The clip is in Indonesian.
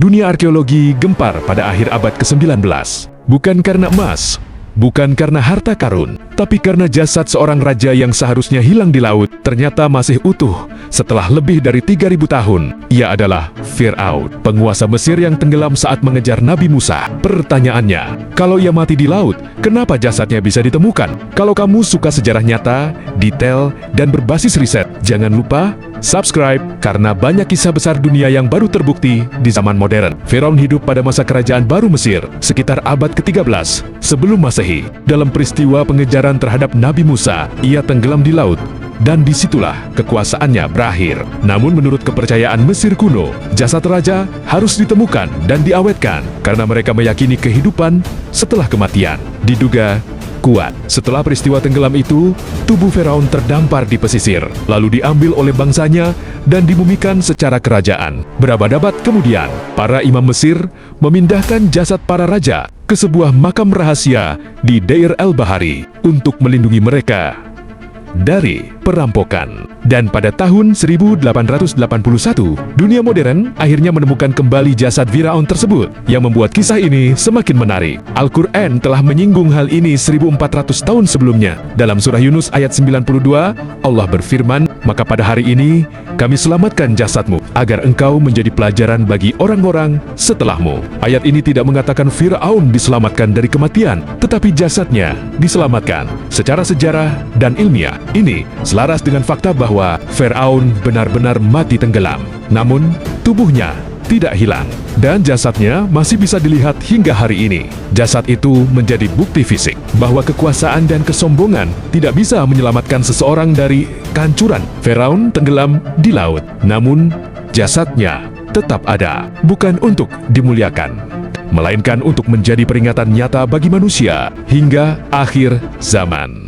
dunia arkeologi gempar pada akhir abad ke-19. Bukan karena emas, bukan karena harta karun, tapi karena jasad seorang raja yang seharusnya hilang di laut ternyata masih utuh setelah lebih dari 3.000 tahun. Ia adalah Firaun, penguasa Mesir yang tenggelam saat mengejar Nabi Musa. Pertanyaannya, kalau ia mati di laut, kenapa jasadnya bisa ditemukan? Kalau kamu suka sejarah nyata, detail, dan berbasis riset, jangan lupa subscribe karena banyak kisah besar dunia yang baru terbukti di zaman modern. Firaun hidup pada masa kerajaan baru Mesir, sekitar abad ke-13 sebelum Masehi. Dalam peristiwa pengejaran terhadap Nabi Musa, ia tenggelam di laut, dan disitulah kekuasaannya berakhir. Namun menurut kepercayaan Mesir kuno, jasad raja harus ditemukan dan diawetkan karena mereka meyakini kehidupan setelah kematian. Diduga kuat. Setelah peristiwa tenggelam itu, tubuh Firaun terdampar di pesisir, lalu diambil oleh bangsanya dan dimumikan secara kerajaan. Berabad-abad kemudian, para imam Mesir memindahkan jasad para raja ke sebuah makam rahasia di Deir el-Bahari untuk melindungi mereka dari perampokan. Dan pada tahun 1881, dunia modern akhirnya menemukan kembali jasad Firaun tersebut, yang membuat kisah ini semakin menarik. Al-Quran telah menyinggung hal ini 1400 tahun sebelumnya. Dalam surah Yunus ayat 92, Allah berfirman, "Maka pada hari ini kami selamatkan jasadmu, agar engkau menjadi pelajaran bagi orang-orang setelahmu." Ayat ini tidak mengatakan Firaun diselamatkan dari kematian, tetapi jasadnya diselamatkan. Secara sejarah dan ilmiah, ini selaras dengan fakta bahwa Firaun benar-benar mati tenggelam. Namun, tubuhnya tidak hilang, dan jasadnya masih bisa dilihat hingga hari ini. Jasad itu menjadi bukti fisik bahwa kekuasaan dan kesombongan tidak bisa menyelamatkan seseorang dari kehancuran. Firaun tenggelam di laut, namun jasadnya tetap ada, bukan untuk dimuliakan, melainkan untuk menjadi peringatan nyata bagi manusia hingga akhir zaman.